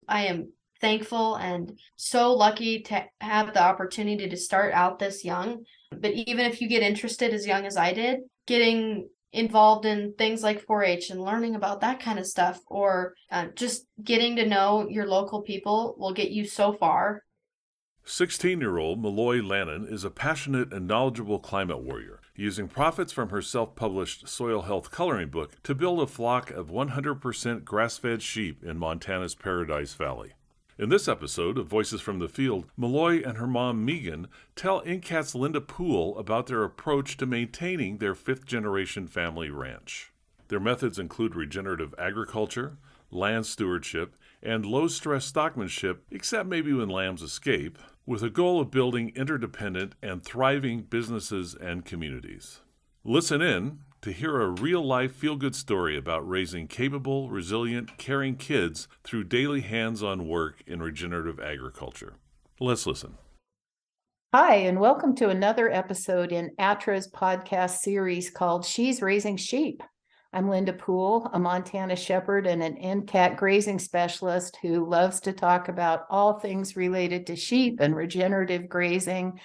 I am thankful and so lucky to have the opportunity to start out this young. But even if you get interested as young as I did, getting involved in things like 4-H and learning about that kind of stuff, or just getting to know your local people will get you so far. 16-year-old Maloi Lannan is a passionate and knowledgeable climate warrior, using profits from her self-published soil health coloring book to build a flock of 100% grass-fed sheep in Montana's Paradise Valley. In this episode of Voices from the Field, Maloi and her mom Meagan tell NCAT's Linda Poole about their approach to maintaining their fifth-generation family ranch. Their methods include regenerative agriculture, land stewardship, and low-stress stockmanship, except maybe when lambs escape, with a goal of building interdependent and thriving businesses and communities. Listen in to hear a real-life feel-good story about raising capable, resilient, caring kids through daily hands-on work in regenerative agriculture. Let's listen. Hi, and welcome to another episode in ATTRA's podcast series called She's Raising Sheep. I'm Linda Poole, a Montana shepherd and an NCAT grazing specialist who loves to talk about all things related to sheep and regenerative grazing.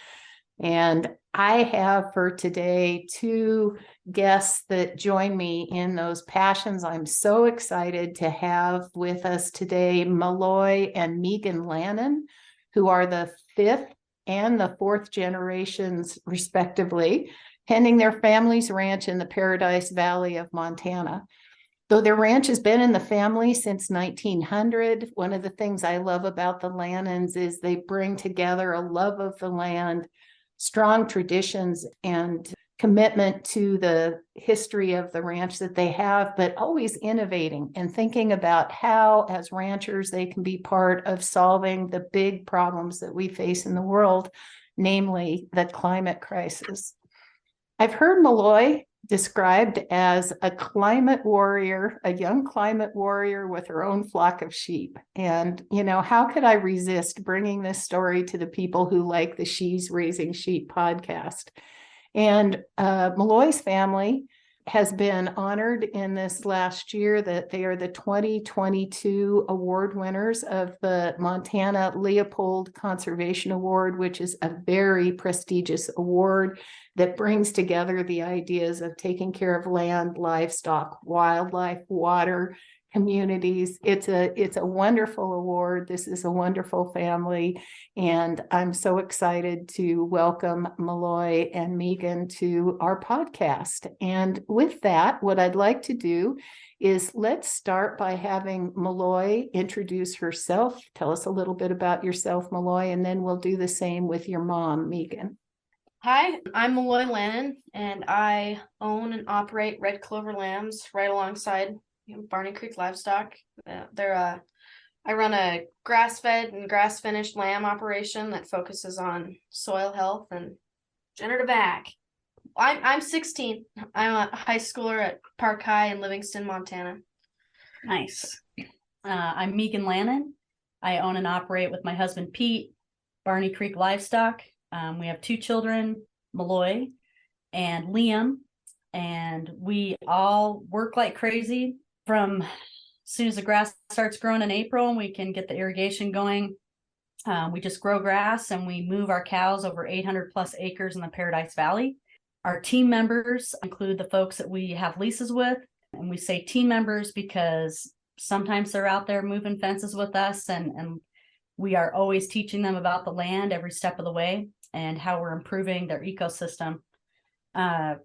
And I have for today two guests that join me in those passions. I'm so excited to have with us today Maloi and Meagan Lannan, who are the fifth and the fourth generations, respectively, tending their family's ranch in the Paradise Valley of Montana. Though their ranch has been in the family since 1900, one of the things I love about the Lannans is they bring together a love of the land, strong traditions, and commitment to the history of the ranch that they have, but always innovating and thinking about how, as ranchers, they can be part of solving the big problems that we face in the world, namely the climate crisis. I've heard Maloi described as a climate warrior, a young climate warrior with her own flock of sheep. And, how could I resist bringing this story to the people who like the She's Raising Sheep podcast? And Maloi's family has been honored in this last year that they are the 2022 award winners of the Montana Leopold Conservation Award, which is a very prestigious award that brings together the ideas of taking care of land, livestock, wildlife, water, communities. It's a wonderful award. This is a wonderful family, and I'm so excited to welcome Maloi and Meagan to our podcast. And with that, what I'd like to do is let's start by having Maloi introduce herself. Tell us a little bit about yourself, Maloi, and then we'll do the same with your mom, Meagan. Hi, I'm Maloi Lannan, and I own and operate Red Clover Lambs right alongside Barney Creek Livestock. I run a grass-fed and grass-finished lamb operation that focuses on soil health and regenerative ag. I'm 16. I'm a high schooler at Park High in Livingston, Montana. Nice. I'm Meagan Lannan. I own and operate with my husband Pete, Barney Creek Livestock. We have two children, Maloi and Liam, and we all work like crazy. From as soon as the grass starts growing in April and we can get the irrigation going, we just grow grass and we move our cows over 800 plus acres in the Paradise Valley. Our team members include the folks that we have leases with, and we say team members because sometimes they're out there moving fences with us, and we are always teaching them about the land every step of the way and how we're improving their ecosystem.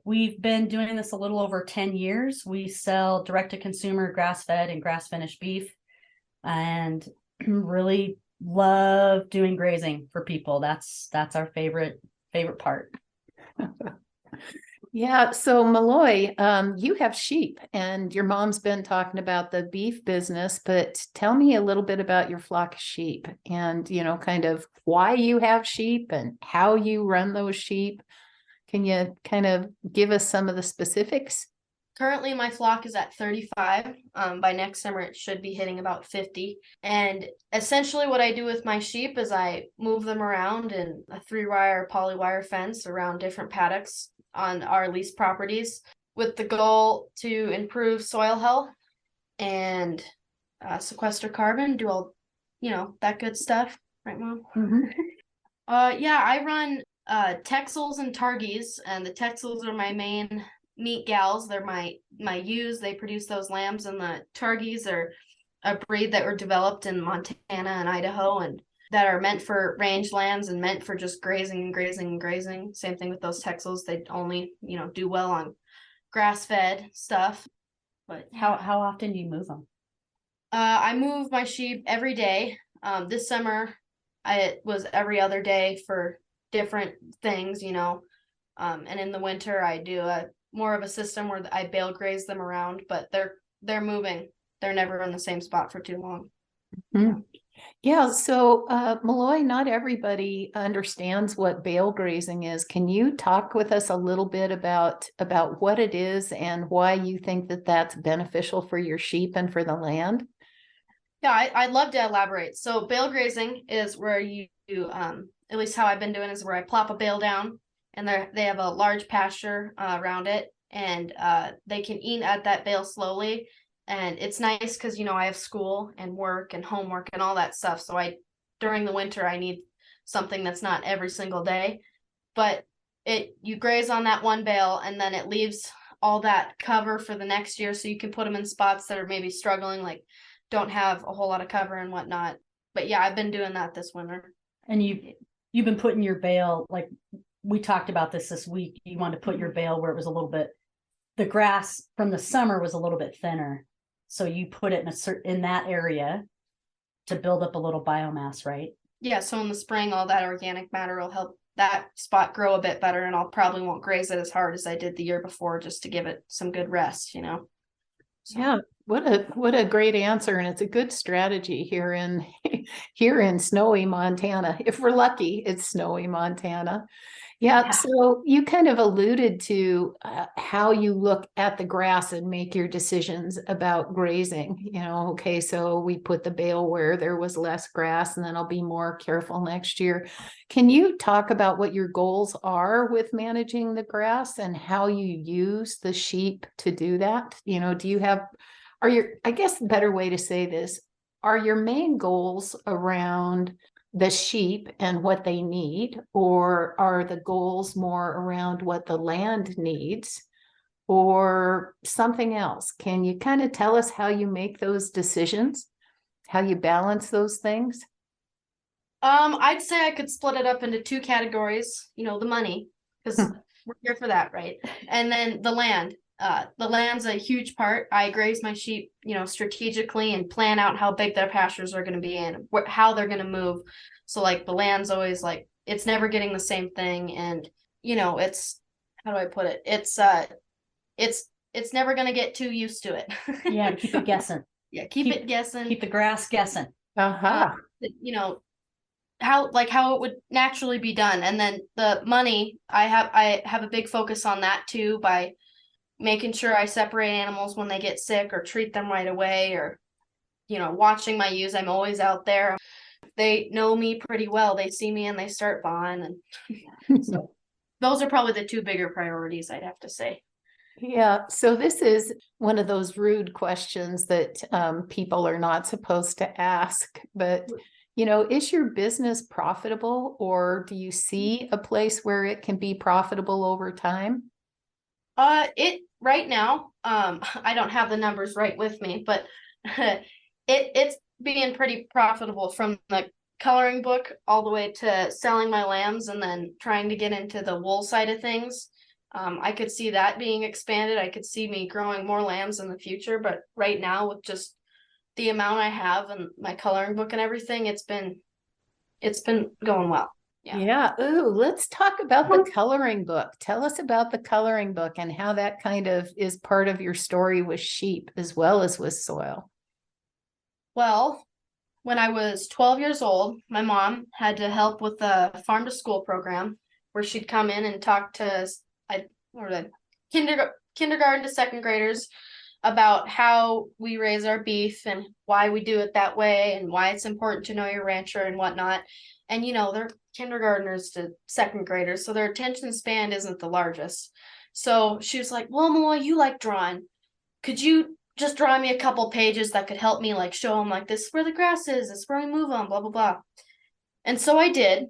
We've been doing this a little over 10 years. We sell direct-to-consumer grass-fed and grass-finished beef, and really love doing grazing for people. That's our favorite part. Yeah, so Maloi, you have sheep, and your mom's been talking about the beef business, but tell me a little bit about your flock of sheep and, kind of why you have sheep and how you run those sheep. Can you kind of give us some of the specifics? Currently, my flock is at 35. By next summer, it should be hitting about 50. And essentially what I do with my sheep is I move them around in a 3-wire polywire fence around different paddocks on our leased properties with the goal to improve soil health and sequester carbon, do all that good stuff, right, Mom? Mhm. Yeah, I run Texels and Targies, and the Texels are my main meat gals. They're my ewes. They produce those lambs, and the Targies are a breed that were developed in Montana and Idaho, and that are meant for range lands and meant for just grazing and grazing and grazing. Same thing with those Texels. They only, do well on grass-fed stuff. But How often do you move them? I move my sheep every day. This summer, it was every other day for different things, and in the winter, I do more of a system where I bale graze them around, but they're moving. They're never in the same spot for too long. Mhm. Yeah, so Maloi, not everybody understands what bale grazing is. Can you talk with us a little bit about what it is and why you think that that's beneficial for your sheep and for the land? Yeah, I'd love to elaborate. So bale grazing is where at least how I've been doing is where I plop a bale down, and they have a large pasture around it, and they can eat at that bale slowly. And it's nice because I have school and work and homework and all that stuff. So during the winter I need something that's not every single day. But you graze on that one bale, and then it leaves all that cover for the next year, so you can put them in spots that are maybe struggling, like don't have a whole lot of cover and whatnot. But yeah, I've been doing that this winter. And you've been putting your bale, like we talked about this week. You wanted to put your bale where it was a little bit, the grass from the summer was a little bit thinner, so you put it in that area to build up a little biomass, right? Yeah, so in the spring, all that organic matter will help that spot grow a bit better, and I'll probably won't graze it as hard as I did the year before, just to give it some good rest. So. Yeah, what a great answer, and it's a good strategy here in here in snowy Montana. If we're lucky, it's snowy Montana. Yeah, so you kind of alluded to how you look at the grass and make your decisions about grazing. Okay, so we put the bale where there was less grass, and then I'll be more careful next year. Can you talk about what your goals are with managing the grass and how you use the sheep to do that? Do you have, I guess the better way to say this, are your main goals around the sheep and what they need, or are the goals more around what the land needs or something else? Can you kind of tell us how you make those decisions, how you balance those things? I'd say I could split it up into two categories. The money, because we're here for that, right? And then the land. The land's a huge part. I graze my sheep, strategically, and plan out how big their pastures are going to be and how they're going to move. So like the land's always like, it's never getting the same thing. And, it's, how do I put it? It's never going to get too used to it. Yeah, keep it guessing. Yeah, keep it guessing. Keep the grass guessing. How it would naturally be done. And then the money, I have a big focus on that too, by making sure I separate animals when they get sick or treat them right away, or watching my ewes. I'm always out there. They know me pretty well. They see me and they start bawing, and so those are probably the two bigger priorities, I'd have to say. Yeah, so this is one of those rude questions that people are not supposed to ask, but is your business profitable, or do you see a place where it can be profitable over time? It right now, I don't have the numbers right with me, but it's being pretty profitable, from the coloring book all the way to selling my lambs and then trying to get into the wool side of things. I could see that being expanded. I could see me growing more lambs in the future, but right now, with just the amount I have and my coloring book and everything, it's been going well. Yeah. Ooh, let's talk about the coloring book. Tell us about the coloring book and how that kind of is part of your story with sheep as well as with soil. Well, when I was 12 years old, my mom had to help with the farm to school program, where she'd come in and talk to kindergarten to second graders about how we raise our beef and why we do it that way and why it's important to know your rancher and whatnot. And they're kindergartners to second graders, so their attention span isn't the largest. So she was like, "Well, Maloi, you like drawing. Could you just draw me a couple pages that could help me like show them like this is where the grass is, this is where we move them, blah blah blah. And so I did,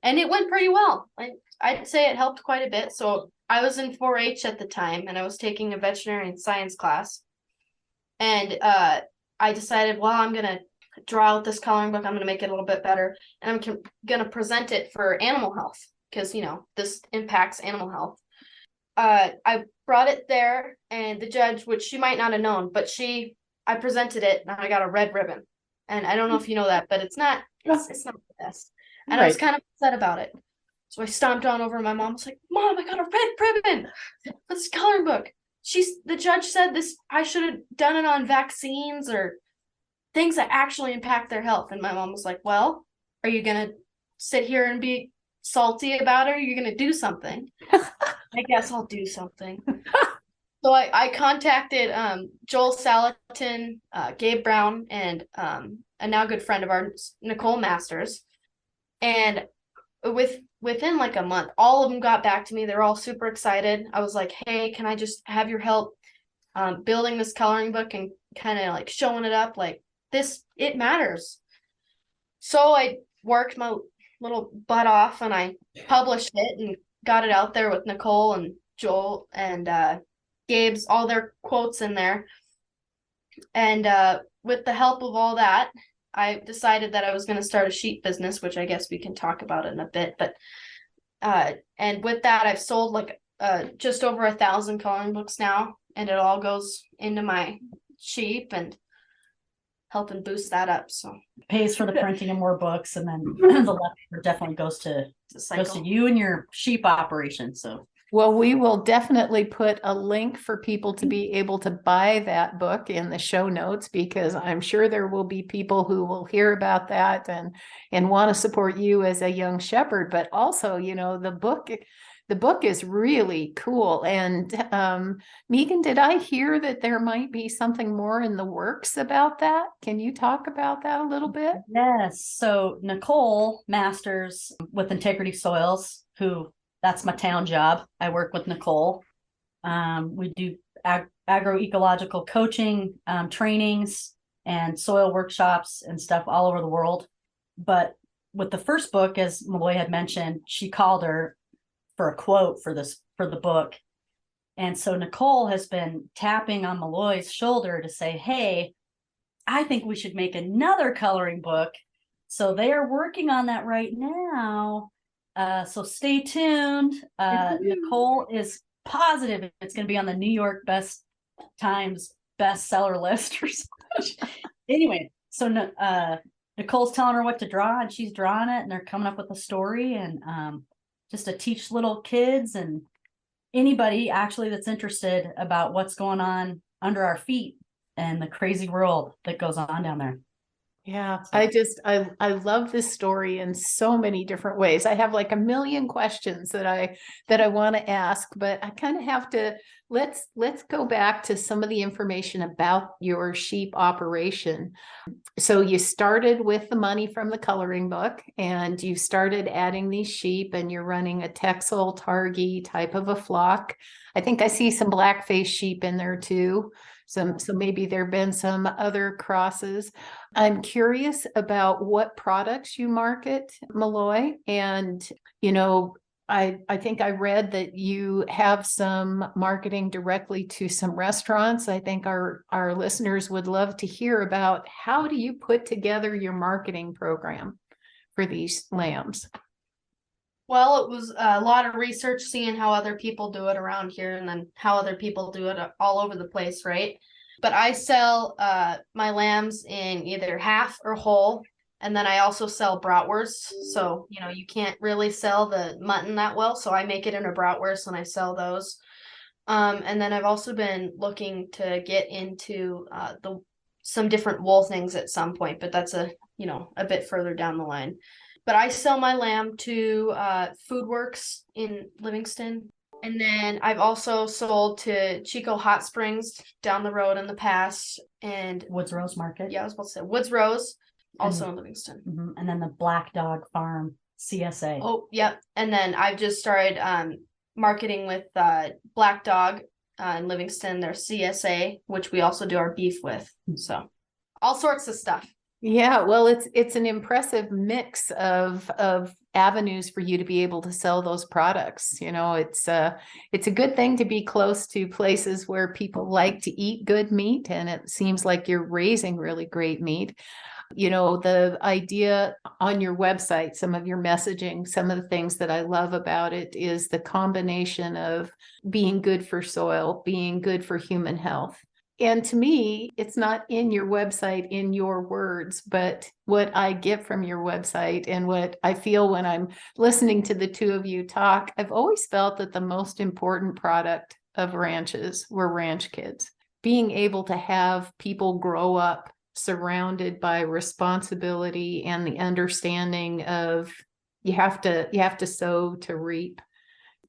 and it went pretty well. I'd say it helped quite a bit. So I was in 4-H at the time, and I was taking a veterinary science class, and I decided, well, I'm gonna draw out this coloring book. I'm gonna make it a little bit better, and I'm gonna present it for animal health because this impacts animal health. I brought it there, and the judge, which she might not have known, but I presented it, and I got a red ribbon. And I don't know if you know that, but it's not the best. And I was kind of upset about it. So I stomped on over. My mom was like, "Mom, I got a red ribbon. This coloring book." The judge said this, I should have done it on vaccines or things that actually impact their health. And my mom was like, "Well, are you gonna sit here and be salty about it, or are you gonna do something?" I guess I'll do something. So I contacted Joel Salatin, Gabe Brown, and a now good friend of ours, Nicole Masters. And within like a month, all of them got back to me. They're all super excited. I was like, "Hey, can I just have your help building this coloring book and kind of like showing it up like this? It matters." So I worked my little butt off, and I published it and got it out there with Nicole and Joel and Gabe's, all their quotes in there. And with the help of all that, I decided that I was going to start a sheep business, which I guess we can talk about in a bit. But and with that, I've sold like just over 1,000 coloring books now, and it all goes into my sheep and helping boost that up. So Pays for the printing of more books, and then the leftover definitely goes to you and your sheep operation. So Well, we will definitely put a link for people to be able to buy that book in the show notes, because I'm sure there will be people who will hear about that and want to support you as a young shepherd. But also, the book is really cool. And Meagan, did I hear that there might be something more in the works about that? Can you talk about that a little bit? yes. So Nicole Masters with Integrity Soils, that's my town job. I work with Nicole. We do agroecological coaching, trainings, and soil workshops and stuff all over the world. But with the first book, as Maloi had mentioned, she called her for a quote for the book. And so Nicole has been tapping on Maloi's shoulder to say, "Hey, I think we should make another coloring book." So they are working on that right now. So stay tuned. Nicole is positive it's going to be on the New York Times bestseller list or something. Anyway, so Nicole's telling her what to draw, and she's drawing it, and they're coming up with a story, and just to teach little kids and anybody actually that's interested about what's going on under our feet and the crazy world that goes on down there. Yeah, I love this story in so many different ways. I have like a million questions that I want to ask, but I kind of have to let's go back to some of the information about your sheep operation. So you started with the money from the coloring book, and you started adding these sheep, and you're running a Texel Targhee type of a flock. I think I see some black-faced sheep in there too. So maybe there have been some other crosses. I'm curious about what products you market, Maloi. And, I think I read that you have some marketing directly to some restaurants. I think our listeners would love to hear about how do you put together your marketing program for these lambs? Well, it was a lot of research, seeing how other people do it around here and then how other people do it all over the place, right? But I sell my lambs in either half or whole. And then I also sell bratwursts. So, you can't really sell the mutton that well. So I make it in a bratwurst and I sell those. And then I've also been looking to get into some different wool things at some point, but that's a bit further down the line. But I sell my lamb to Foodworks in Livingston. And then I've also sold to Chico Hot Springs down the road in the past. And Woods Rose Market. Yeah, I was about to say Woods Rose, also in Livingston. Mm-hmm. And then the Black Dog Farm, CSA. Oh, yep. And then I've just started marketing with Black Dog in Livingston, there's CSA, which we also do our beef with. So all sorts of stuff. Yeah, well, it's an impressive mix of avenues for you to be able to sell those products. You know, it's a good thing to be close to places where people like to eat good meat, and it seems like you're raising really great meat. You know, the idea on your website, some of your messaging, some of the things that I love about it is the combination of being good for soil, being good for human health. And to me, it's not in your website, in your words, but what I get from your website and what I feel when I'm listening to the two of you talk. I've always felt that the most important product of ranches were ranch kids. Being able to have people grow up surrounded by responsibility and the understanding of you have to sow to reap,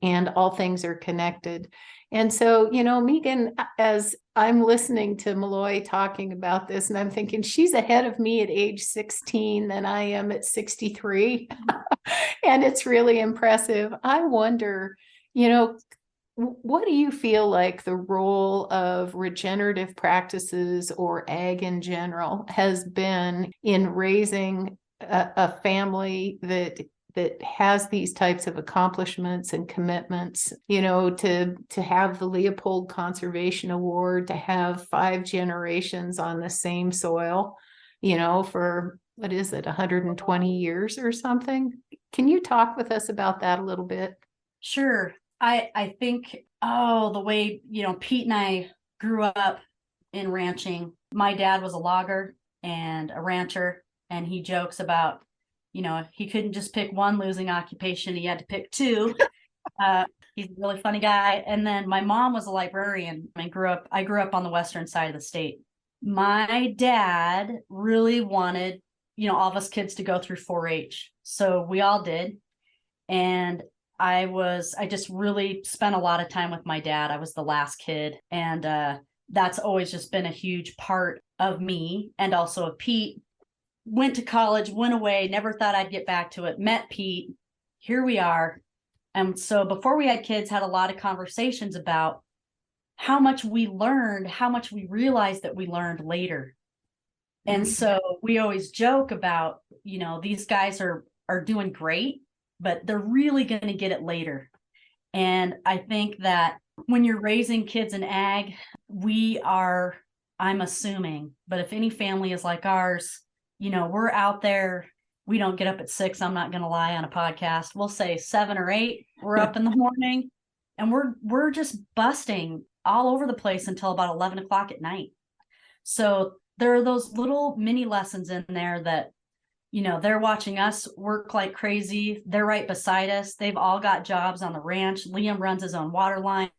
and all things are connected. And so, you know, Meagan, as I'm listening to Maloi talking about this, and I'm thinking she's ahead of me at age 16 than I am at 63. And it's really impressive. I wonder, you know, what do you feel like the role of regenerative practices or ag in general has been in raising a family that has these types of accomplishments and commitments, you know, to have the Leopold Conservation Award, to have 5 generations on the same soil, you know, for what is it, 120 years or something? Can you talk with us about that a little bit? Sure. I think, the way, you know, Pete and I grew up in ranching. My dad was a logger and a rancher, and he jokes about, you know, he couldn't just pick one losing occupation. He had to pick 2. He's a really funny guy. And then my mom was a librarian. I grew up on the western side of the state. My dad really wanted, you know, all of us kids to go through 4-H. So we all did. And I just really spent a lot of time with my dad. I was the last kid. And that's always just been a huge part of me and also of Pete. Went to college, went away, never thought I'd get back to it. Met Pete. Here we are. And so before we had kids, had a lot of conversations about how much we learned, how much we realized that we learned later. And so we always joke about, you know, these guys are doing great, but they're really going to get it later. And I think that when you're raising kids in ag, I'm assuming, but if any family is like ours, you know, we're out there, we don't get up at 6, I'm not going to lie on a podcast. We'll say 7 or 8, we're up in the morning, and we're just busting all over the place until about 11 o'clock at night. So there are those little mini lessons in there that, you know, they're watching us work like crazy. They're right beside us. They've all got jobs on the ranch. Liam runs his own water line.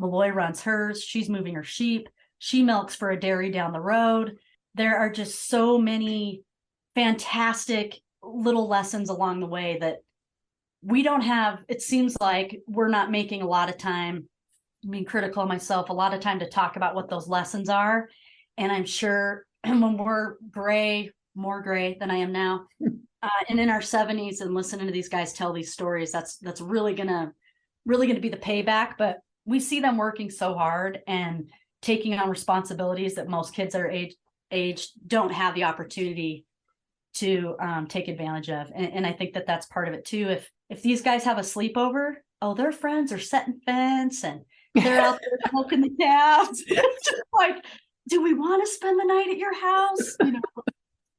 Maloi runs hers. She's moving her sheep. She milks for a dairy down the road. There are just so many fantastic little lessons along the way that we don't have. It seems like we're not making a lot of time, being critical of myself, a lot of time to talk about what those lessons are. And I'm sure when we're more gray than I am now, and in our 70s and listening to these guys tell these stories, that's really gonna be the payback. But we see them working so hard and taking on responsibilities that most kids our age don't have the opportunity to take advantage of. And I think that that's part of it too. If these guys have a sleepover, their friends are setting fence and they're out there smoking the calves. It's just like, do we want to spend the night at your house? You know?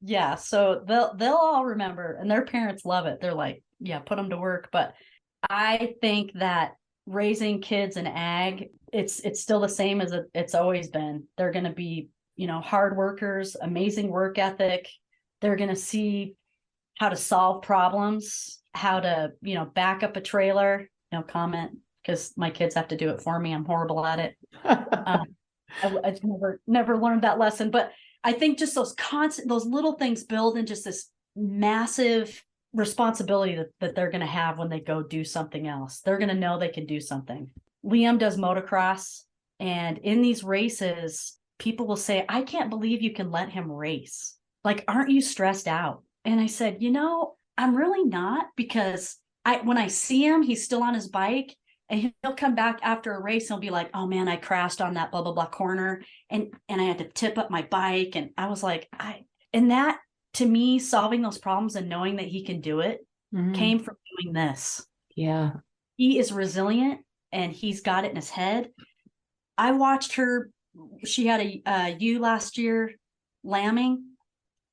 Yeah. So they'll all remember, and their parents love it. They're like, yeah, put them to work. But I think that raising kids in ag, it's still the same as it's always been. They're going to be, you know, hard workers, amazing work ethic. They're going to see how to solve problems, how to, you know, back up a trailer, you know, comment, because my kids have to do it for me. I'm horrible at it. I've never learned that lesson, but I think just those little things build in just this massive responsibility that they're going to have when they go do something else. They're going to know they can do something. Liam does motocross, and in these races, people will say, I can't believe you can let him race. Like, aren't you stressed out? And I said, you know, I'm really not, because when I see him, he's still on his bike And he'll come back after a race and he'll be like, oh man, I crashed on that blah, blah, blah corner. And I had to tip up my bike. And I was like, and that to me, solving those problems and knowing that he can do it came from doing this. Yeah. He is resilient and he's got it in his head. I watched her. She had a ewe last year lambing,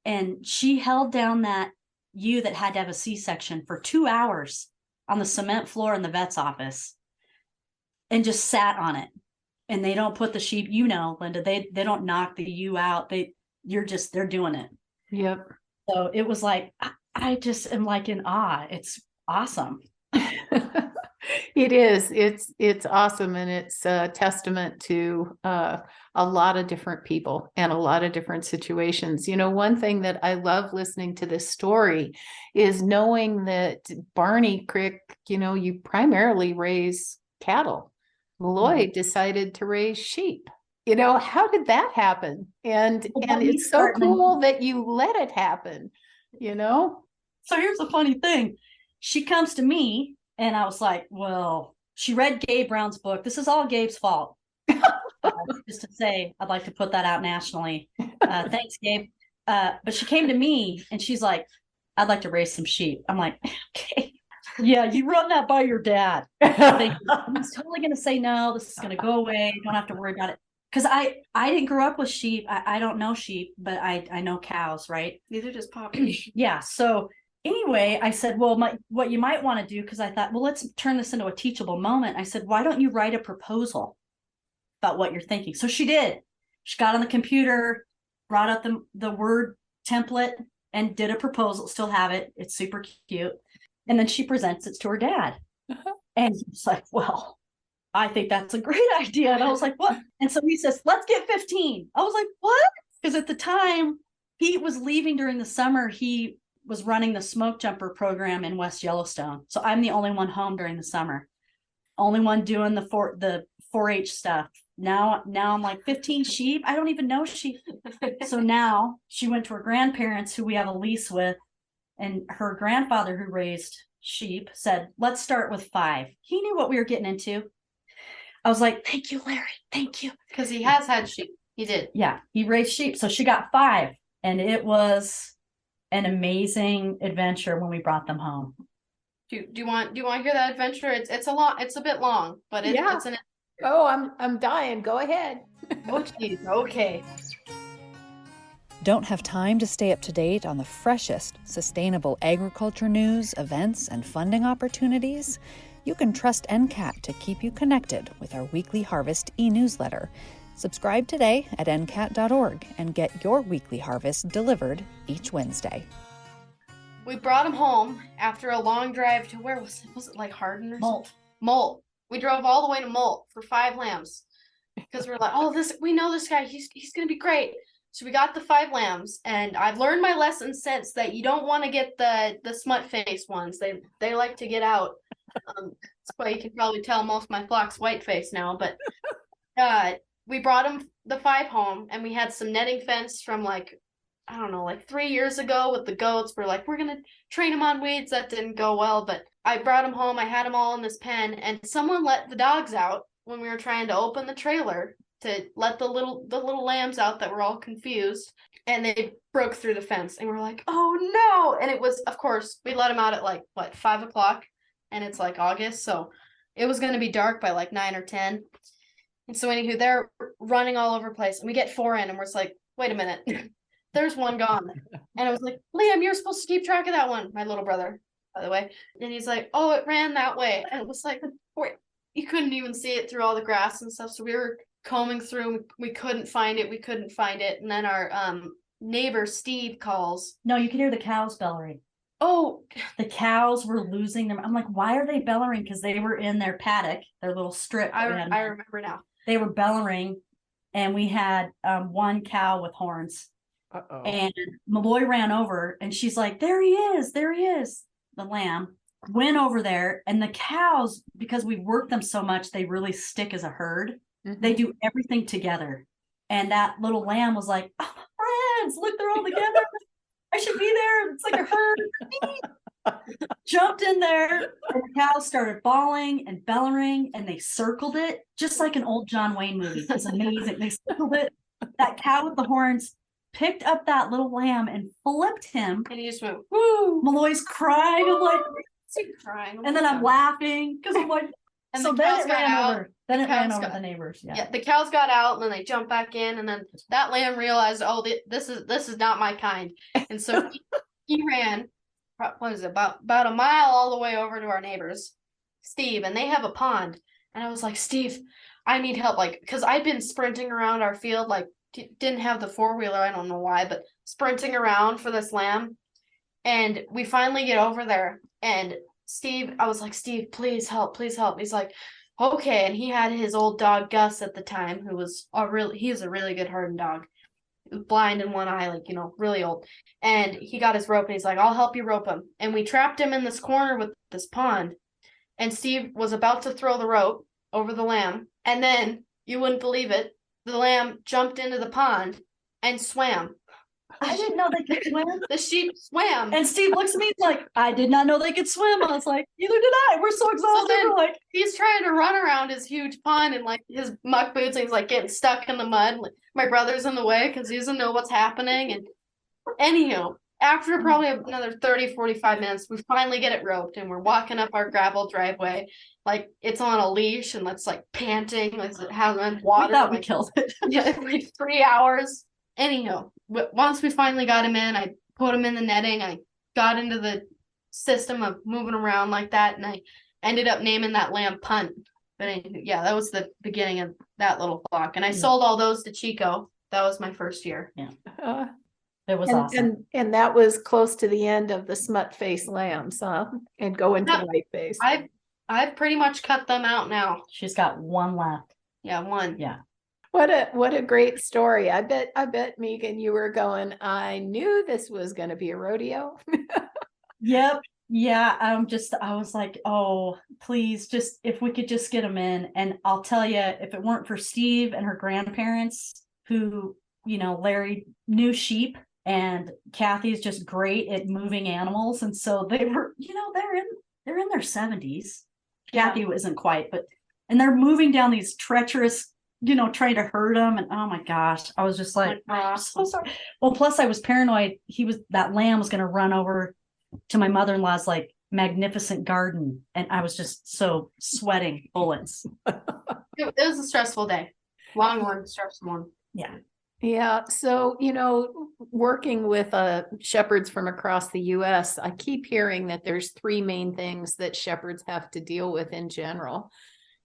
and she held down that ewe that had to have a C-section for 2 hours on the cement floor in the vet's office and just sat on it. And they don't put the sheep, Linda, they don't knock the ewe out. They're doing it. Yep. So it was like, I just am like in awe. It's awesome. It is. It's awesome. And it's a testament to a lot of different people and a lot of different situations. One thing that I love listening to this story is knowing that Barney Creek, you primarily raise cattle. Maloi decided to raise sheep. How did that happen? And it's so cool that you let it happen, So here's the funny thing. She comes to me and I was like, well, she read Gabe Brown's book. This is all Gabe's fault. Just to say, I'd like to put that out nationally. Thanks, Gabe. But she came to me and she's like, I'd like to raise some sheep. I'm like, okay. Yeah, you run that by your dad. He's totally going to say no. This is going to go away. Don't have to worry about it. Because I didn't grow up with sheep. I don't know sheep, but I know cows, right? Neither does Poppy. Yeah. So anyway, I said, well, what you might want to do, because I thought, well, let's turn this into a teachable moment. I said, why don't you write a proposal about what you're thinking? So she did. She got on the computer, brought up the Word template and did a proposal. Still have it. It's super cute. And then she presents it to her dad. And he's like, well, I think that's a great idea. And I was like, what? And so he says, let's get 15. I was like, what? Because at the time Pete was leaving during the summer, he was running the smoke jumper program in West Yellowstone. So I'm the only one home during the summer. Only one doing the 4-H stuff. Now I'm like 15 sheep. I don't even know sheep. So now she went to her grandparents who we have a lease with. And her grandfather who raised sheep said, let's start with 5. He knew what we were getting into. I was like, thank you, Larry. Thank you. Because he has had sheep. He did. Yeah, he raised sheep. So she got 5. And it was an amazing adventure when we brought them home. Do you want to hear that adventure? It's a bit long, but it's an Oh, I'm dying. Go ahead. oh geez. Okay. Don't have time to stay up to date on the freshest sustainable agriculture news, events, and funding opportunities? You can trust NCAT to keep you connected with our weekly harvest e-newsletter. Subscribe today at ncat.org and get your weekly harvest delivered each Wednesday. We brought him home after a long drive to where was it? Was it like Hardin or Molt. something? Molt. We drove all the way to Molt for 5 lambs because we're like, oh, we know this guy. He's gonna be great. So we got the 5 lambs, and I've learned my lesson since that you don't want to get the smut face ones. They like to get out. That's why you can probably tell most of my flock's white face now. But we brought the 5 home, and we had some netting fence from like 3 years ago with the goats. We're like, we're gonna train them on weeds. That didn't go well, but I brought them home. I had them all in this pen, and someone let the dogs out when we were trying to open the trailer to let the little lambs out that were all confused, and they broke through the fence, and we're like, oh no. And it was, of course, we let them out at like 5 o'clock, and it's like August, so it was going to be dark by like 9 or 10. And so anywho, they're running all over the place, and we get 4 in, and we're just like, wait a minute, there's one gone. And I was like, Liam, you're supposed to keep track of that one, my little brother, by the way. And he's like, oh, it ran that way. And it was like, you couldn't even see it through all the grass and stuff, so we were combing through. We couldn't find it. And then our neighbor Steve calls. No, you can hear the cows bellowing. Oh, the cows were losing them. I'm like, why are they bellowing? Because they were in their paddock, their little strip. I remember now. They were bellowing, and we had 1 cow with horns. Uh-oh. And Maloi ran over, and she's like, there he is. The lamb went over there, and the cows, because we worked them so much, they really stick as a herd. Mm-hmm. They do everything together. And that little lamb was like, oh, my friends, look, they're all together. I should be there. It's like a herd. Jumped in there. And the cows started bawling and bellowing, and they circled it just like an old John Wayne movie. It's amazing. They circled it. That cow with the horns picked up that little lamb and flipped him. And he just went, woo. Malloy's crying. I'm like, Crying. and then I'm laughing because I'm like, And so the then cows it got ran out. over. Then The it ran cows over got- the neighbors. Yeah. Yeah, the cows got out and then they jumped back in, and then that lamb realized, oh, this is not my kind, and so he ran. What is it, about a mile all the way over to our neighbors, Steve, and they have a pond. And I was like, Steve, I need help, like, because I'd been sprinting around our field, like didn't have the 4-wheeler, I don't know why, but sprinting around for this lamb, and we finally get over there, and Steve, I was like, Steve, please help, please help. He's like, okay, and he had his old dog Gus at the time, who was he was a really good herding dog, blind in one eye, like, really old. And he got his rope and he's like, I'll help you rope him. And we trapped him in this corner with this pond. And Steve was about to throw the rope over the lamb. And then, you wouldn't believe it, the lamb jumped into the pond and swam. I didn't know they could swim. The sheep swam. And Steve looks at me like, I did not know they could swim. I was like, neither did I. We're so exhausted. then- We're like, He's trying to run around his huge pond and like his muck boots, and he's like getting stuck in the mud. Like, my brother's in the way because he doesn't know what's happening. And anywho, after probably another 30-45 minutes, we finally get it roped and we're walking up our gravel driveway. Like it's on a leash and it's like panting, like it hasn't water. we thought we like, killed it. yeah, like 3 hours. Anyhow, once we finally got him in, I put him in the netting. I got into the system of moving around like that, and I ended up naming that lamb Punt. But anywho, yeah, that was the beginning of that little flock, and I sold all those to Chico. That was my first year. Uh, It was and, awesome. and that was close to the end of the smut face lambs, huh? And go into No, white face. I've pretty much cut them out now. She's got one left. Yeah, one. Yeah. What a great story. I bet Meagan, you were going, I knew this was going to be a rodeo. Yep. Yeah. I was like, oh, please, just if we could just get them in. And I'll tell you, if it weren't for Steve and her grandparents who, Larry knew sheep, and Kathy's just great at moving animals. And so they were, they're in their 70s. Kathy isn't quite, and they're moving down these treacherous, trying to herd them. And oh my gosh, I was just like, I'm so sorry. Well, plus I was paranoid. That lamb was going to run over to my mother-in-law's like magnificent garden. And I was just so sweating bullets. It was a stressful day. Long one, stressful one. Yeah. Yeah. So, working with shepherds from across the US, I keep hearing that there's 3 main things that shepherds have to deal with in general.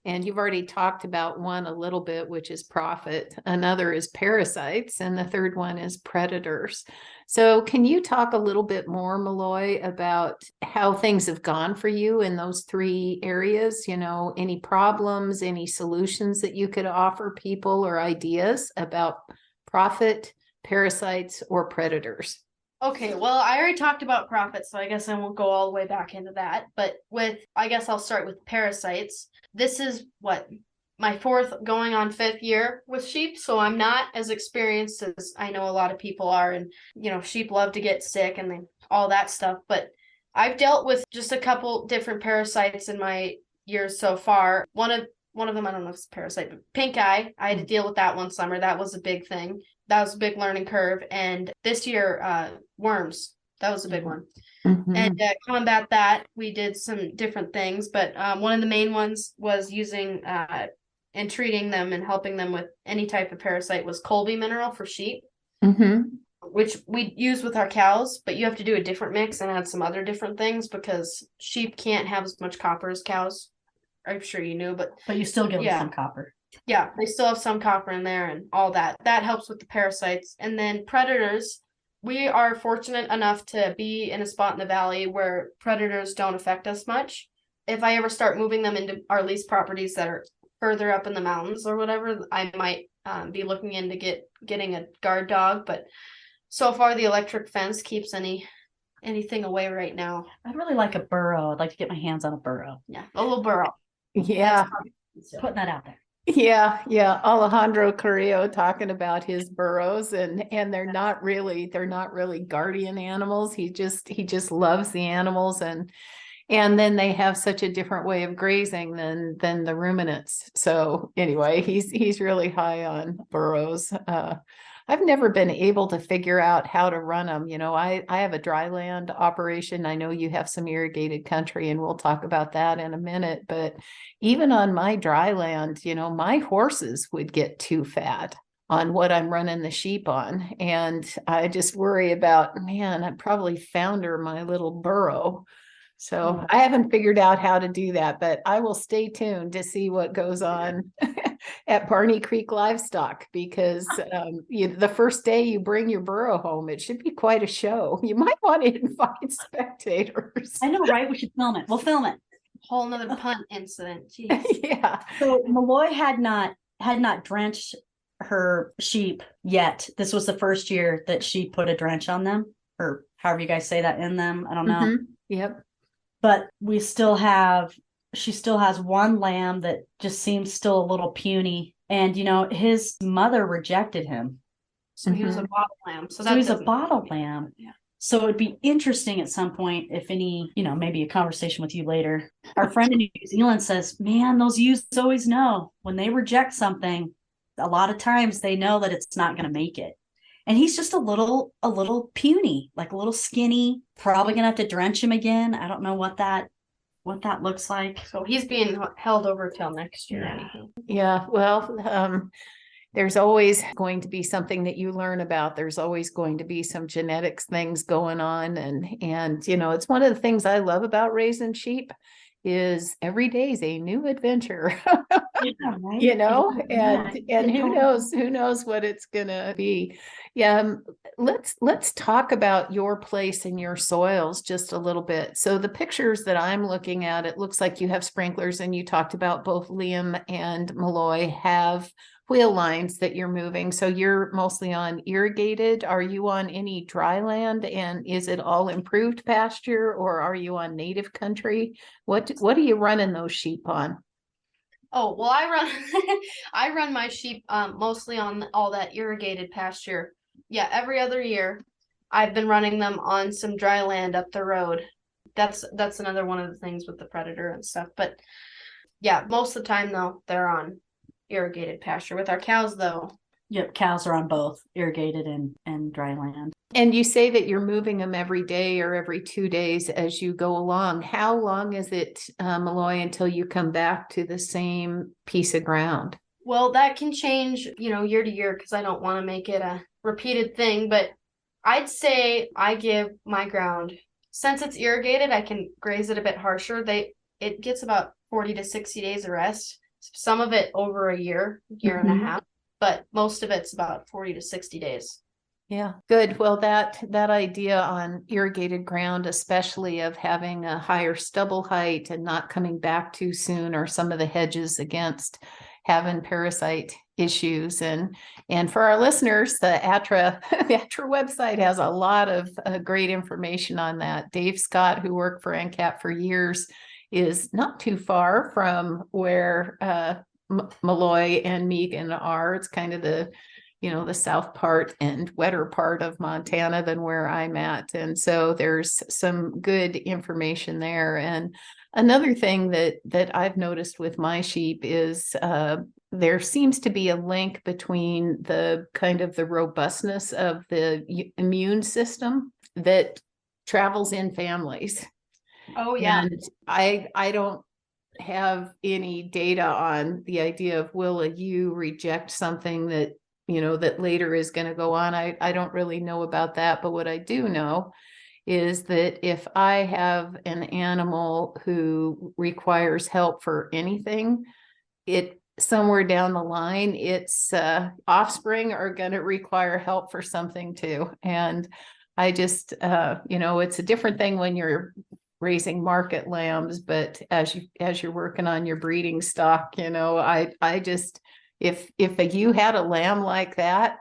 And you've already talked about one a little bit, which is profit. Another is parasites. And the third one is predators. So can you talk a little bit more, Maloi, about how things have gone for you in those 3 areas? Any problems, any solutions that you could offer people, or ideas about profit, parasites, or predators? Okay, well, I already talked about profits, so I guess I won't go all the way back into that. But I guess I'll start with parasites. This is my 4th going on 5th year with sheep, so I'm not as experienced as I know a lot of people are. And, sheep love to get sick and all that stuff. But I've dealt with just a couple different parasites in my years so far. One of them, I don't know if it's a parasite, but pink eye. I had to deal with that one summer. That was a big thing. That was a big learning curve. And this year, worms. That was a big one. Mm-hmm. And to combat that, we did some different things. But one of the main ones was using and treating them and helping them with any type of parasite was Colby mineral for sheep, Mm-hmm. which we use with our cows. But you have to do a different mix and add some other different things because sheep can't have as much copper as cows. I'm sure you knew, but But you still give them Yeah. some copper. yeah, they still have some copper in there and all that. That helps with the parasites. And then predators, we are fortunate enough to be in a spot in the valley where predators don't affect us much. If I ever start moving them into our lease properties that are further up in the mountains or whatever, I might be looking into getting a guard dog. But so far, the electric fence keeps anything away right now. I'd really like a burrow. I'd like to get my hands on a burrow. Yeah, a little burrow. Yeah. Putting that out there. Yeah. Alejandro Carrillo talking about his burros, and they're not really guardian animals. He just loves the animals, and And then they have such a different way of grazing than the ruminants. So anyway, he's really high on burros. I've never been able to figure out how to run them. I have a dry land operation. I know you have some irrigated country, and we'll talk about that in a minute. But even on my dry land, my horses would get too fat on what I'm running the sheep on. And I just worry about, man, I probably founder my little burro. So I haven't figured out how to do that, but I will stay tuned to see what goes on at Barney Creek Livestock, because the first day you bring your burro home, it should be quite a show. You might want to invite spectators. I know, right? We should film it. We'll film it. Whole nother punt incident. Jeez. Yeah. So Maloi had not drenched her sheep yet. This was the first year that she put a drench on them, or however you guys say that, in them. I don't know. Mm-hmm. Yep. But she still has one lamb that just seems still a little puny. And, his mother rejected him. So he was a bottle lamb. So he's a bottle lamb. Yeah. So it'd be interesting at some point, if any, maybe a conversation with you later. Our friend in New Zealand says, man, those ewes always know when they reject something, a lot of times they know that it's not going to make it. And he's just a little puny, like a little skinny, probably going to have to drench him again. I don't know what that looks like. So he's being held over till next year. Anyhow. Yeah. Well, there's always going to be something that you learn about. There's always going to be some genetics things going on. And it's one of the things I love about raising sheep is every day is a new adventure. Yeah, right? And who knows what it's gonna be. Yeah. Let's talk about your place in your soils just a little bit. So the pictures that I'm looking at, it looks like you have sprinklers, and you talked about both Liam and Maloi have wheel lines that you're moving. So you're mostly on irrigated. Are you on any dry land, and is it all improved pasture, or are you on native country? What are you running those sheep on? Oh, well, I run my sheep mostly on all that irrigated pasture. Yeah, every other year I've been running them on some dry land up the road. That's another one of the things with the predator and stuff. But yeah, most of the time though, they're on irrigated pasture. With our cows though. Yep, cows are on both irrigated and dry land. And you say that you're moving them every day or every 2 days as you go along. How long is it, Maloi, until you come back to the same piece of ground? Well, that can change, year to year, because I don't want to make it a repeated thing. But I'd say I give my ground, since it's irrigated, I can graze it a bit harsher. It gets about 40 to 60 days of rest. Some of it over a year and a half, but most of it's about 40 to 60 days. Yeah, good. Well, that idea on irrigated ground, especially of having a higher stubble height and not coming back too soon, or some of the hedges against having parasite issues. And for our listeners, the ATTRA website has a lot of great information on that. Dave Scott, who worked for NCAT for years, is not too far from where Maloi and Meagan are. It's kind of the south part and wetter part of Montana than where I'm at. And so there's some good information there. And another thing that I've noticed with my sheep is there seems to be a link between the kind of the robustness of the immune system that travels in families. Oh, yeah. And I don't have any data on the idea of will a ewe reject something that that later is going to go on. I don't really know about that, but what I do know is that if I have an animal who requires help for anything, it somewhere down the line, its offspring are going to require help for something too. And I just, it's a different thing when you're raising market lambs, but as you're working on your breeding stock, I just, if you had a lamb like that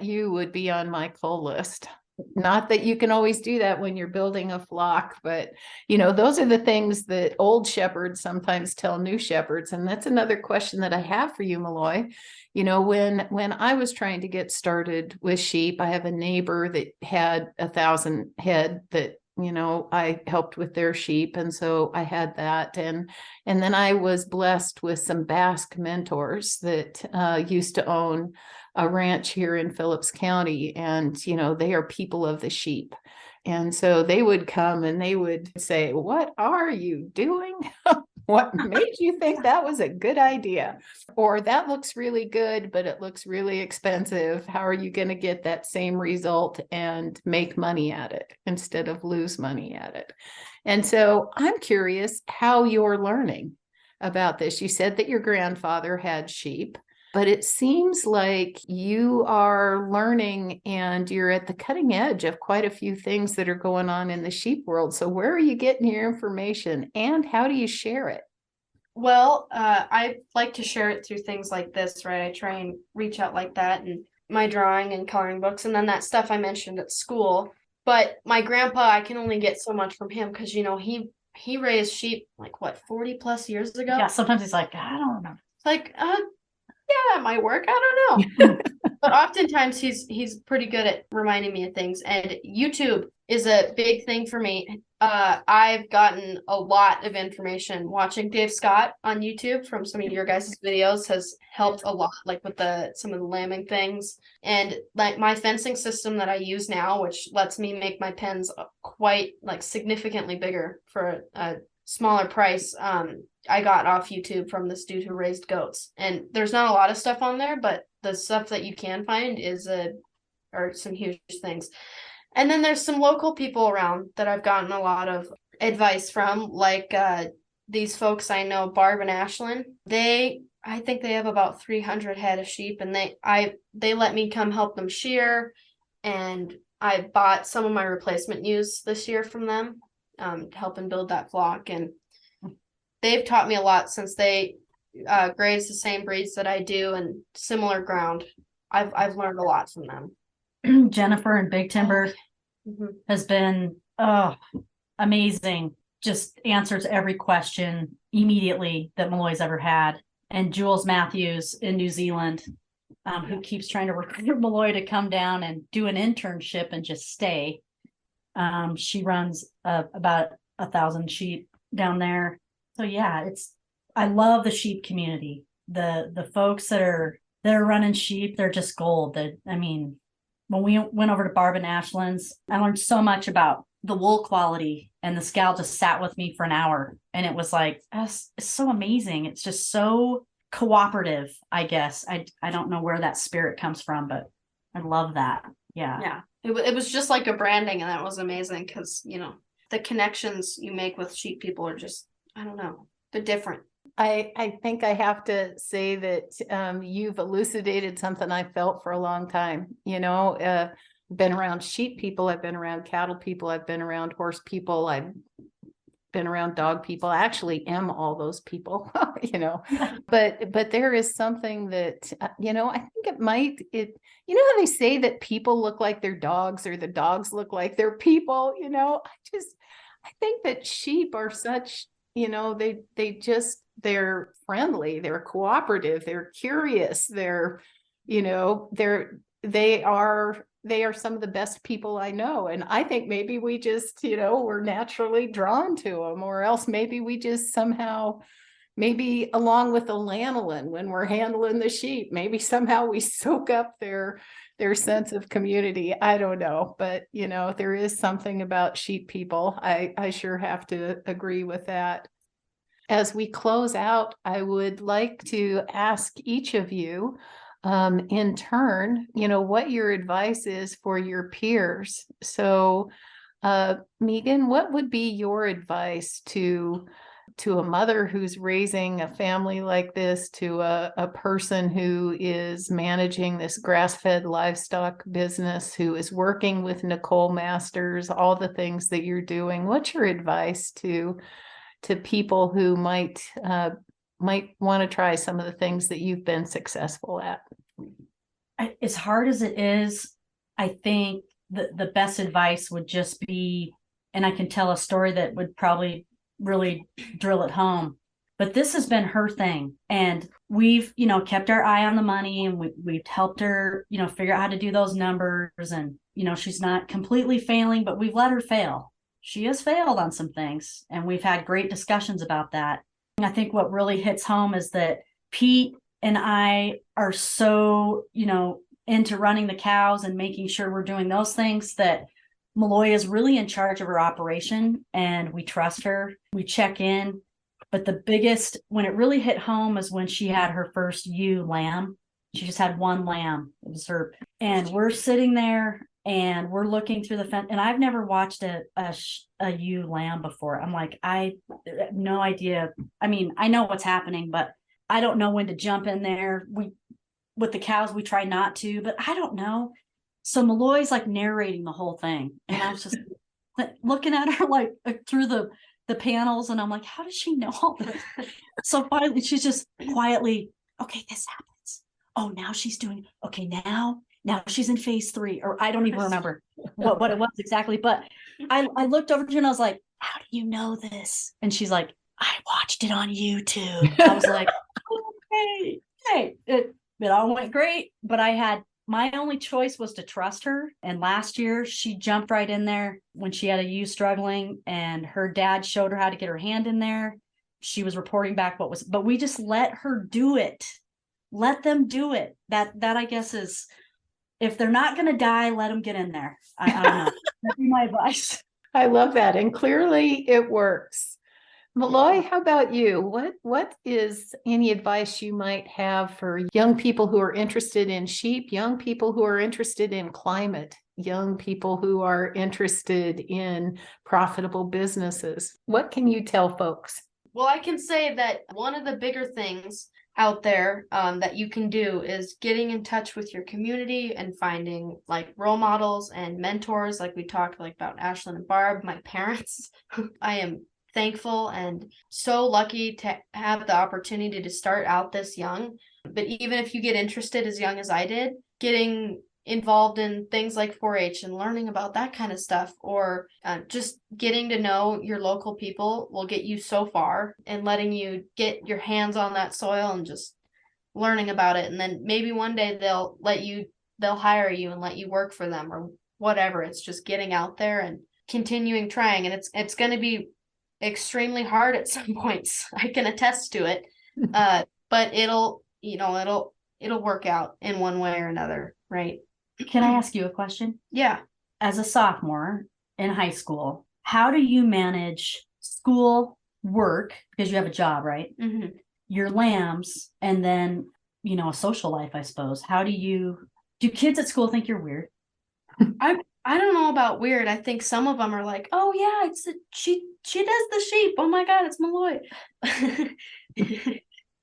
you would be on my cull list. Not that you can always do that when you're building a flock, but those are the things that old shepherds sometimes tell new shepherds. And that's another question that I have for you, Maloi. When I was trying to get started with sheep, I have a neighbor that had 1,000 head that I helped with their sheep. And so I had that. And then I was blessed with some Basque mentors that used to own a ranch here in Phillips County. And, they are people of the sheep. And so they would come and they would say, "What are you doing? What made you think that was a good idea? Or that looks really good, but it looks really expensive. How are you going to get that same result and make money at it instead of lose money at it?" And so I'm curious how you're learning about this. You said that your grandfather had sheep, but it seems like you are learning and you're at the cutting edge of quite a few things that are going on in the sheep world. So where are you getting your information and how do you share it? Well, I like to share it through things like this, right? I try and reach out like that, and my drawing and coloring books, and then that stuff I mentioned at school. But my grandpa, I can only get so much from him because, he raised sheep like what, 40 plus years ago? Yeah, sometimes he's like, I don't know. It's like, yeah, that might work. I don't know. But oftentimes he's pretty good at reminding me of things. And YouTube is a big thing for me. I've gotten a lot of information. Watching Dave Scott on YouTube from some of your guys' videos has helped a lot, like with some of the lambing things. And like my fencing system that I use now, which lets me make my pens quite like significantly bigger for a smaller price. I got off YouTube from this dude who raised goats, and there's not a lot of stuff on there, but the stuff that you can find are some huge things. And then there's some local people around that I've gotten a lot of advice from, like these folks I know, Barb and Ashlyn. I think they have about 300 head of sheep, and they let me come help them shear, and I bought some of my replacement ewes this year from them, helping build that flock. And they've taught me a lot since they graze the same breeds that I do and similar ground. I've learned a lot from them. Jennifer in Big Timber has been amazing. Just answers every question immediately that Maloi's ever had. And Jules Matthews in New Zealand, who keeps trying to recruit Maloi to come down and do an internship and just stay. She runs about 1,000 sheep down there. So yeah, I love the sheep community. The folks that are running sheep, they're just gold. When we went over to Barb and Ashland's, I learned so much about the wool quality, and the scout just sat with me for an hour, and it was like, it's so amazing. It's just so cooperative, I guess. I don't know where that spirit comes from, but I love that. Yeah. It was just like a branding, and that was amazing because, the connections you make with sheep people are just, I don't know, they're different. I think I have to say that you've elucidated something I felt for a long time. Been around sheep people, I've been around cattle people, I've been around horse people, I've been around dog people. I actually am all those people, but there is something that, I think how they say that people look like their dogs or the dogs look like their people, I think that sheep are such, they're friendly, they're cooperative, they're curious, they are some of the best people I know. And I think maybe we just, we're naturally drawn to them, or else maybe we just somehow, maybe along with the lanolin, when we're handling the sheep, maybe somehow we soak up their sense of community. I don't know, but there is something about sheep people. I sure have to agree with that. As we close out, I would like to ask each of you in turn, what your advice is for your peers. So, Meagan, what would be your advice to a mother who's raising a family like this, to a person who is managing this grass-fed livestock business, who is working with Nicole Masters, all the things that you're doing? What's your advice to people who might want to try some of the things that you've been successful at? As hard as it is, I think the best advice would just be, and I can tell a story that would probably really drill it home, but this has been her thing. And we've, kept our eye on the money, and we've helped her, figure out how to do those numbers. And, she's not completely failing, but we've let her fail. she has failed on some things, and we've had great discussions about that. And I think what really hits home is that Pete and I are so, into running the cows and making sure we're doing those things that Maloi is really in charge of her operation, and we trust her. We check in. But the biggest, when it really hit home, is when she had her first ewe lamb. She just had one lamb. It was her. And we're sitting there and we're looking through the fence. And I've never watched a ewe lamb before. I'm like, I have no idea. I mean, I know what's happening, but I don't know when to jump in there. With the cows, we try not to, but I don't know. So Maloi's like narrating the whole thing. And I was just looking at her like through the panels, and I'm like, how does she know all this? So finally she's just quietly, okay, this happens. Oh, now she's doing, okay, now she's in phase 3, or I don't even remember what it was exactly. But I looked over to her and I was like, how do you know this? And she's like, I watched it on YouTube. I was like, okay, hey, it all went great, but my only choice was to trust her. And last year she jumped right in there when she had a ewe struggling, and her dad showed her how to get her hand in there. She was reporting back but we just let her do it. Let them do it. That I guess is, if they're not going to die, let them get in there. I don't know. That'd be my advice. I love that. And clearly it works. Maloi, how about you? What is any advice you might have for young people who are interested in sheep, young people who are interested in climate, young people who are interested in profitable businesses? What can you tell folks? Well, I can say that one of the bigger things out there that you can do is getting in touch with your community and finding like role models and mentors. Like we talked like about Ashlyn and Barb, my parents. I am thankful and so lucky to have the opportunity to start out this young. But even if you get interested as young as I did, getting involved in things like 4-H and learning about that kind of stuff, or just getting to know your local people will get you so far, and letting you get your hands on that soil and just learning about it. And then maybe one day they'll hire you and let you work for them or whatever. It's just getting out there and continuing trying. And it's going to be extremely hard at some points. I can attest to it. But it'll work out in one way or another, right? Can I ask you a question? Yeah. As a sophomore in high school, how do you manage school work, because you have a job, right? Mm-hmm. Your lambs, and then, a social life, I suppose. Do kids at school think you're weird? I don't know about weird. I think some of them are like, oh yeah, she does the sheep. Oh my God, it's Maloi.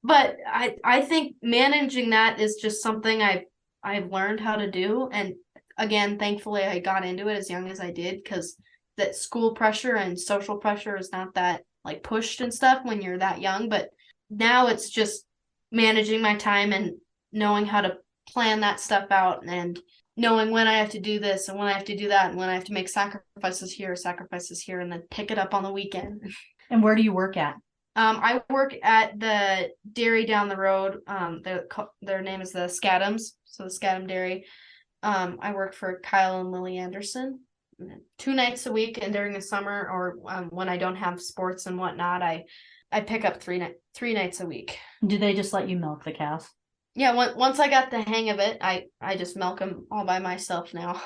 But I think managing that is just something I've learned how to do. And again, thankfully I got into it as young as I did, because that school pressure and social pressure is not that like pushed and stuff when you're that young. But now it's just managing my time and knowing how to plan that stuff out, and knowing when I have to do this and when I have to do that, and when I have to make sacrifices here, and then pick it up on the weekend. And where do you work at? I work at the dairy down the road. Their name is the Scadams, so the Scadam Dairy. I work for Kyle and Lily Anderson 2 nights a week, and during the summer or when I don't have sports and whatnot, I pick up 3 nights a week. Do they just let you milk the cows? Yeah, once I got the hang of it, I just milk them all by myself now.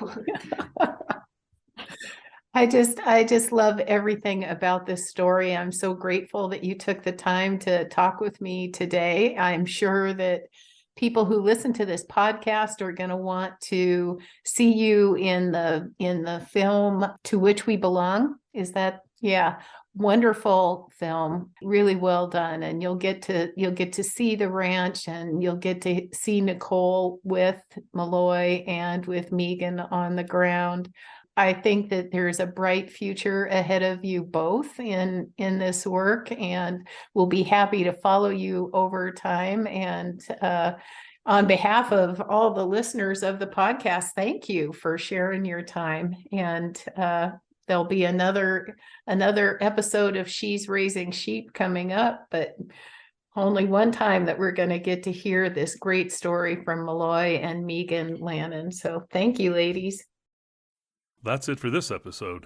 I just love everything about this story. I'm so grateful that you took the time to talk with me today. I'm sure that people who listen to this podcast are going to want to see you in the film To Which We Belong. Is that, yeah. Wonderful film, really well done. And you'll get to see the ranch, and you'll get to see Nicole with Maloi and with Meagan on the ground. I think that there's a bright future ahead of you both in this work, and we'll be happy to follow you over time. And on behalf of all the listeners of the podcast, thank you for sharing your time. And there'll be another episode of She's Raising Sheep coming up, but only one time that we're going to get to hear this great story from Maloi and Meagan Lannan. So thank you, ladies. That's it for this episode.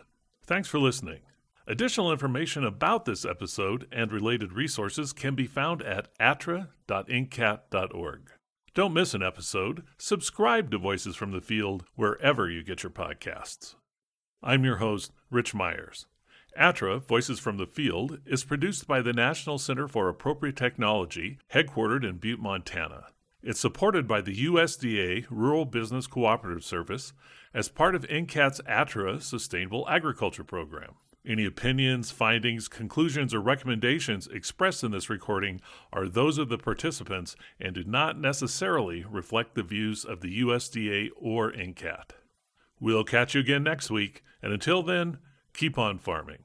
Thanks for listening. Additional information about this episode and related resources can be found at attra.ncat.org. Don't miss an episode. Subscribe to Voices from the Field wherever you get your podcasts. I'm your host, Rich Myers. ATTRA, Voices from the Field, is produced by the National Center for Appropriate Technology, headquartered in Butte, Montana. It's supported by the USDA Rural Business Cooperative Service as part of NCAT's ATTRA Sustainable Agriculture Program. Any opinions, findings, conclusions, or recommendations expressed in this recording are those of the participants and do not necessarily reflect the views of the USDA or NCAT. We'll catch you again next week, and until then, keep on farming.